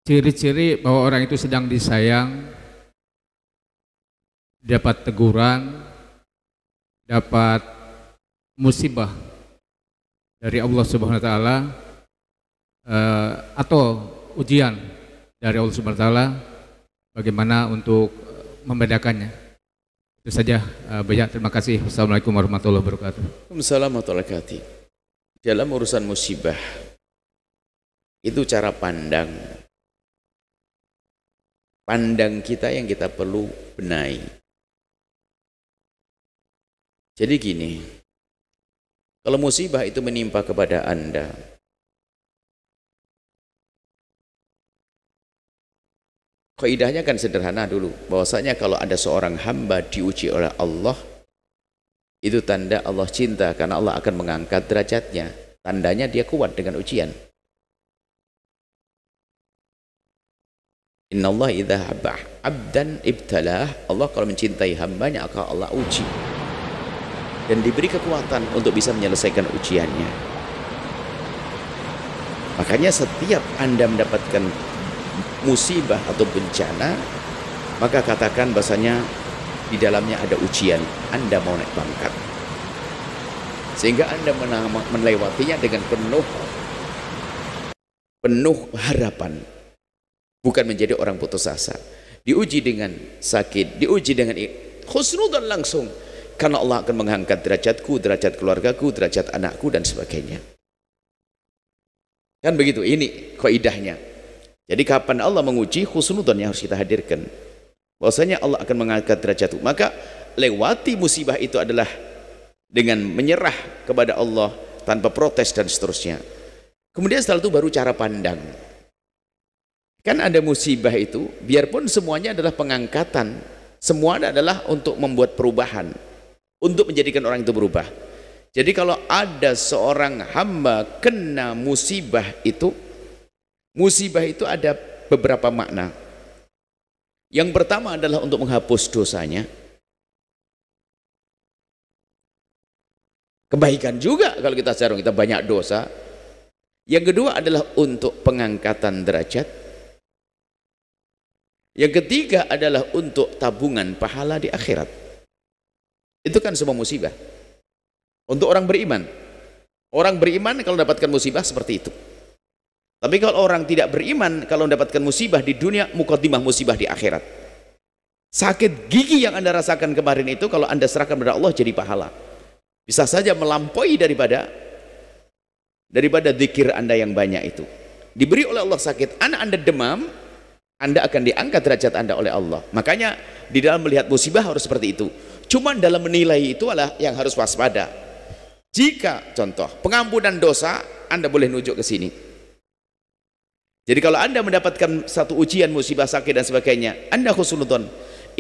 Ciri-ciri bahwa orang itu sedang disayang, dapat teguran, dapat musibah dari Allah Subhanahu wa taala, atau ujian dari Allah Subhanahu wa taala, bagaimana untuk membedakannya. Itu saja, banyak terima kasih. Wassalamualaikum warahmatullahi wabarakatuh. Waalaikumsalam warahmatullahi wabarakatuh. Dalam urusan musibah itu cara pandang kita yang kita perlu benahi. Jadi gini, kalau musibah itu menimpa kepada Anda, kaidahnya kan sederhana dulu, bahwasanya kalau ada seorang hamba diuji oleh Allah, itu tanda Allah cinta, karena Allah akan mengangkat derajatnya. Tandanya dia kuat dengan ujian. Innallaha idza habba 'abdan ibtalah, Allah kalau mencintai hambanya akan Allah uji dan diberi kekuatan untuk bisa menyelesaikan ujiannya. Makanya setiap Anda mendapatkan musibah atau bencana, maka katakan bahasanya di dalamnya ada ujian. Anda mau naik pangkat, sehingga Anda melewatinya dengan penuh harapan, bukan menjadi orang putus asa. Diuji dengan sakit, diuji dengan husnudzon langsung, karena Allah akan mengangkat derajatku, derajat keluargaku, derajat anakku, dan sebagainya. Kan begitu, ini kaidahnya. Jadi kapan Allah menguji, husnudzon yang harus kita hadirkan, bahwasanya Allah akan mengangkat derajatku. Maka lewati musibah itu adalah dengan menyerah kepada Allah tanpa protes dan seterusnya. Kemudian setelah itu baru cara pandang. Kan ada musibah itu, biarpun semuanya adalah pengangkatan, semua adalah untuk membuat perubahan, untuk menjadikan orang itu berubah. Jadi kalau ada seorang hamba kena musibah itu ada beberapa makna. Yang pertama adalah untuk menghapus dosanya. Kebaikan juga kalau kita sekarang kita banyak dosa. Yang kedua adalah untuk pengangkatan derajat. Yang ketiga adalah untuk tabungan pahala di akhirat. Itu kan semua musibah. Untuk orang beriman. Orang beriman kalau mendapatkan musibah seperti itu. Tapi kalau orang tidak beriman, kalau mendapatkan musibah di dunia, mukaddimah musibah di akhirat. Sakit gigi yang Anda rasakan kemarin itu, kalau Anda serahkan kepada Allah jadi pahala. Bisa saja melampaui daripada zikir Anda yang banyak itu. Diberi oleh Allah sakit, anak Anda demam, Anda akan diangkat derajat Anda oleh Allah. Makanya di dalam melihat musibah harus seperti itu. Cuman dalam menilai itu adalah yang harus waspada. Jika contoh pengampunan dosa, Anda boleh nunjuk ke sini. Jadi kalau Anda mendapatkan satu ujian, musibah, sakit dan sebagainya, Anda husnudzon,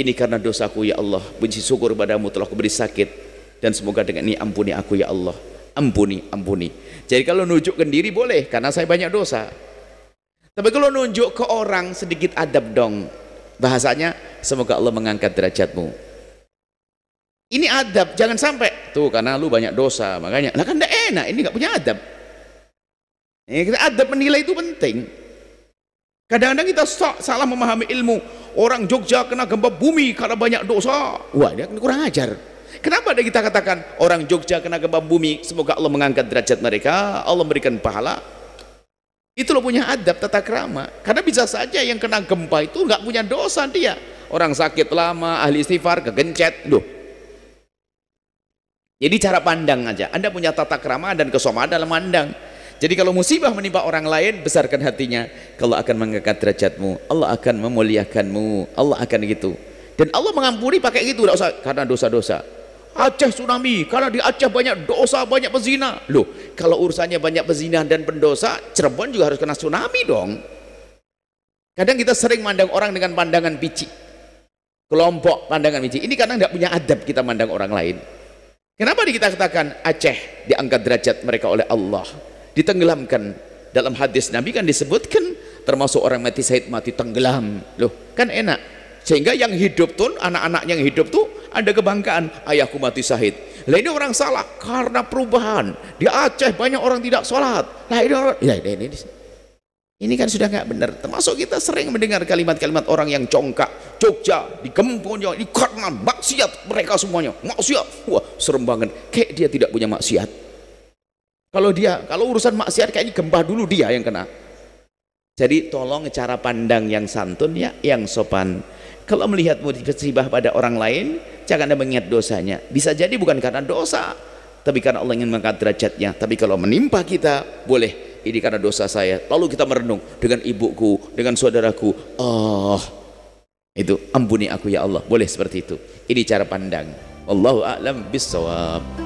ini karena dosaku ya Allah, puji syukur padamu telah kuberi sakit, dan semoga dengan ini ampuni aku ya Allah, ampuni. Jadi kalau nunjukkan diri boleh, karena saya banyak dosa. Tapi kalau nunjuk ke orang, sedikit adab dong, bahasanya semoga Allah mengangkat derajatmu. Ini adab, jangan sampai tuh karena lu banyak dosa makanya, lah kan tidak enak, ini nggak punya adab. Adab menilai itu penting. Kadang-kadang kita salah memahami ilmu. Orang Jogja kena gempa bumi karena banyak dosa. Wah, dia kurang ajar. Kenapa ada kita katakan orang Jogja kena gempa bumi, semoga Allah mengangkat derajat mereka, Allah memberikan pahala. Itu loh punya adab, tata krama. Karena bisa saja yang kena gempa itu nggak punya dosa dia. Orang sakit lama, ahli istighfar, kegencet. Loh. Jadi cara pandang aja. Anda punya tata krama dan kesomaan dalam mandang. Jadi kalau musibah menimpa orang lain, besarkan hatinya. Allah akan mengangkat derajatmu, Allah akan memuliakanmu, Allah akan gitu. Dan Allah mengampuni pakai gitu, tidak usah karena dosa-dosa. Aceh tsunami, karena di Aceh banyak dosa, banyak pezina. Loh, kalau urusannya banyak pezina dan pendosa, Cirebon juga harus kena tsunami dong. Kadang kita sering mandang orang dengan pandangan picik, kelompok pandangan picik. Ini karena tidak punya adab kita mandang orang lain. Kenapa kita katakan Aceh diangkat derajat mereka oleh Allah, ditenggelamkan? Dalam hadis Nabi kan disebutkan termasuk orang mati syahid mati tenggelam. Loh, kan enak. Sehingga yang hidup tuh, anak-anak yang hidup tuh ada kebanggaan, ayahku mati syahid. Lah ini orang salah karena perubahan. Di Aceh banyak orang tidak sholat. Lah ini orang, ya ini. Ini kan sudah nggak benar. Termasuk kita sering mendengar kalimat-kalimat orang yang congkak, Jogja, di Gempongnya, di karena maksiat mereka semuanya, maksiat. Wah, serem banget. Kayak dia tidak punya maksiat. Kalau urusan maksiat kayaknya gempa dulu dia yang kena. Jadi tolong cara pandang yang santun ya, yang sopan. Kalau melihat musibah pada orang lain, jangan Anda mengingat dosanya. Bisa jadi bukan karena dosa, tapi karena Allah ingin mengangkat derajatnya. Tapi kalau menimpa kita, boleh. Ini karena dosa saya. Lalu kita merenung dengan ibuku, dengan saudaraku. Itu ampuni aku ya Allah. Boleh seperti itu. Ini cara pandang. Wallahu a'lam bissawab.